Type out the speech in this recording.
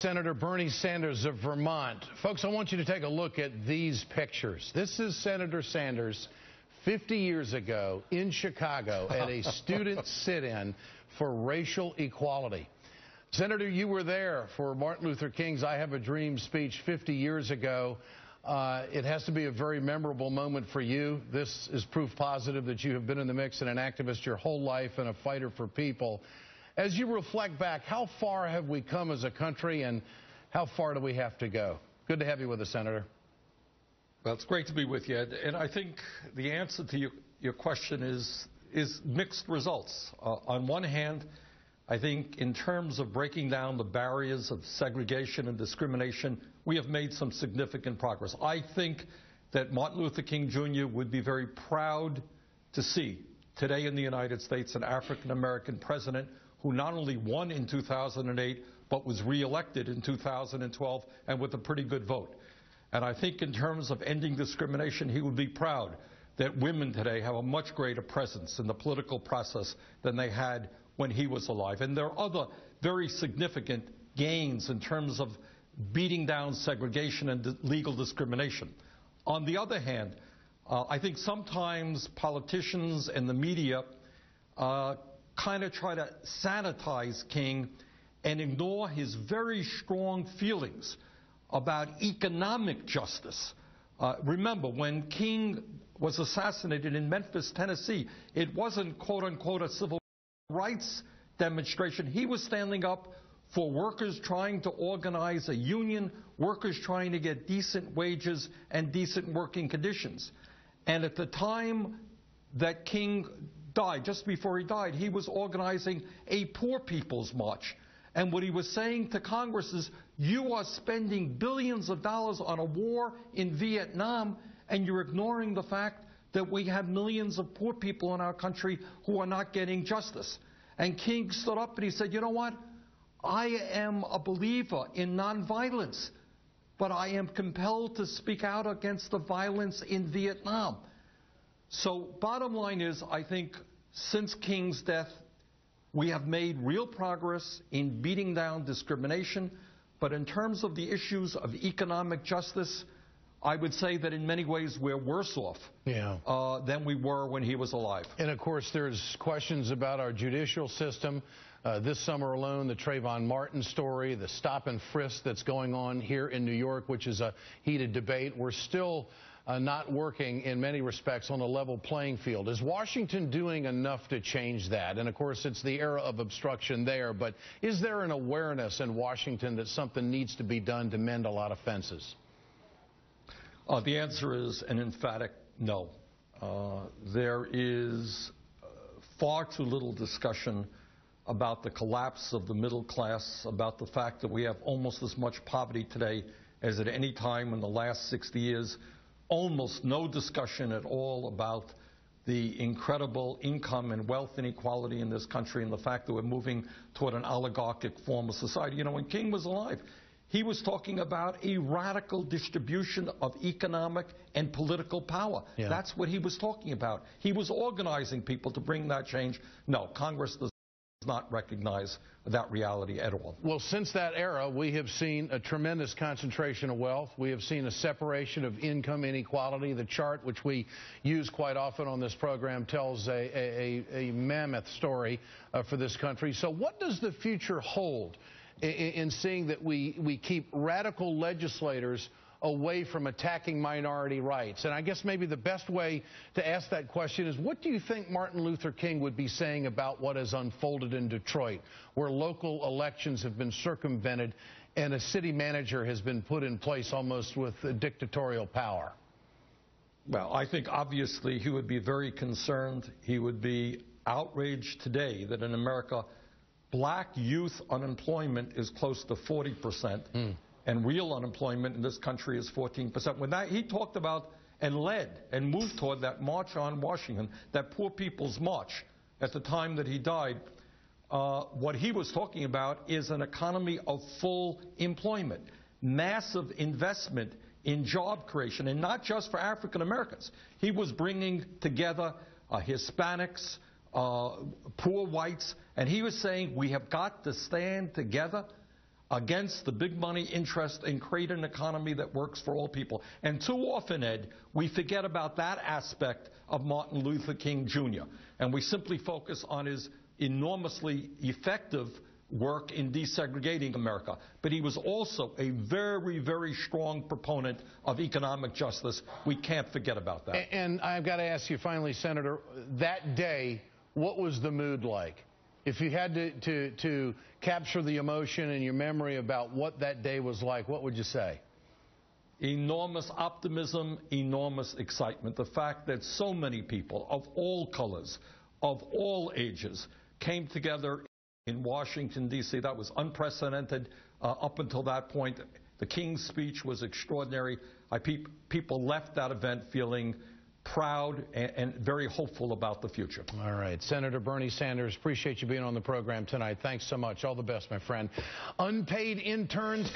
Senator Bernie Sanders of Vermont. Folks, I want you to take a look at these pictures. This is Senator Sanders 50 years ago in Chicago at a student sit-in for racial equality. Senator, you were there for Martin Luther King's I Have a Dream speech 50 years ago. It has to be a very memorable moment for you. This is proof positive that you have been in the mix and an activist your whole life and a fighter for people. As you reflect back, how far have we come as a country and how far do we have to go? Good to have you with us, Senator. Well, it's great to be with you, Ed. And I think the answer to your question is mixed results. On one hand, I think in terms of breaking down the barriers of segregation and discrimination, we have made some significant progress. I think that Martin Luther King Jr. would be very proud to see today in the United States an African-American president who not only won in 2008, but was reelected in 2012 and with a pretty good vote. And I think in terms of ending discrimination, he would be proud that women today have a much greater presence in the political process than they had when he was alive. And there are other very significant gains in terms of beating down segregation and legal discrimination. On the other hand, I think sometimes politicians and the media kind of try to sanitize King and ignore his very strong feelings about economic justice. Remember, when King was assassinated in Memphis, Tennessee, it wasn't, quote unquote, a civil rights demonstration. He was standing up for workers trying to organize a union, workers trying to get decent wages and decent working conditions. And at the time that King died, just before he died, he was organizing a poor people's march. And what he was saying to Congress is, you are spending billions of dollars on a war in Vietnam, and you're ignoring the fact that we have millions of poor people in our country who are not getting justice. And King stood up and he said, you know what? I am a believer in nonviolence, but I am compelled to speak out against the violence in Vietnam. So bottom line is, I think since King's death, we have made real progress in beating down discrimination, but in terms of the issues of economic justice, I would say that in many ways we're worse off than we were when he was alive. And of course there's questions about our judicial system. This summer alone, the Trayvon Martin story, the stop and frisk that's going on here in New York, which is a heated debate. We're still not working in many respects on a level playing field. Is Washington doing enough to change that? And of course it's the era of obstruction there, but is there an awareness in Washington that something needs to be done to mend a lot of fences? The answer is an emphatic no. There is far too little discussion about the collapse of the middle class, about the fact that we have almost as much poverty today as at any time in the last 60 years. Almost no discussion at all about the incredible income and wealth inequality in this country and the fact that we're moving toward an oligarchic form of society. You know, when King was alive, he was talking about a radical distribution of economic and political power. Yeah. That's what he was talking about. He was organizing people to bring that change. No, Congress does not recognize that reality at all. Well, since that era, we have seen a tremendous concentration of wealth. We have seen a separation of income inequality. The chart, which we use quite often on this program, tells a mammoth story for this country. So what does the future hold in seeing that we keep radical legislators away from attacking minority rights? And I guess maybe the best way to ask that question is, what do you think Martin Luther King would be saying about what has unfolded in Detroit, where local elections have been circumvented and a city manager has been put in place almost with dictatorial power? Well, I think obviously he would be very concerned. He would be outraged today that in America, black youth unemployment is close to 40%. And real unemployment in this country is 14%. When he talked about and led and moved toward that March on Washington, that Poor People's March, at the time that he died, what he was talking about is an economy of full employment, massive investment in job creation, and not just for African Americans. He was bringing together Hispanics, poor whites, and he was saying we have got to stand together against the big money interest and create an economy that works for all people. And too often, Ed, we forget about that aspect of Martin Luther King Jr. And we simply focus on his enormously effective work in desegregating America. But he was also a very, very strong proponent of economic justice. We can't forget about that. And I've got to ask you finally, Senator, that day, what was the mood like? If you had to capture the emotion in your memory about what that day was like, what would you say? Enormous optimism, enormous excitement. The fact that so many people of all colors, of all ages, came together in Washington, D.C. That was unprecedented up until that point. The King's speech was extraordinary. People left that event feeling proud and very hopeful about the future. All right. Senator Bernie Sanders, appreciate you being on the program tonight. Thanks so much. All the best, my friend. Unpaid interns.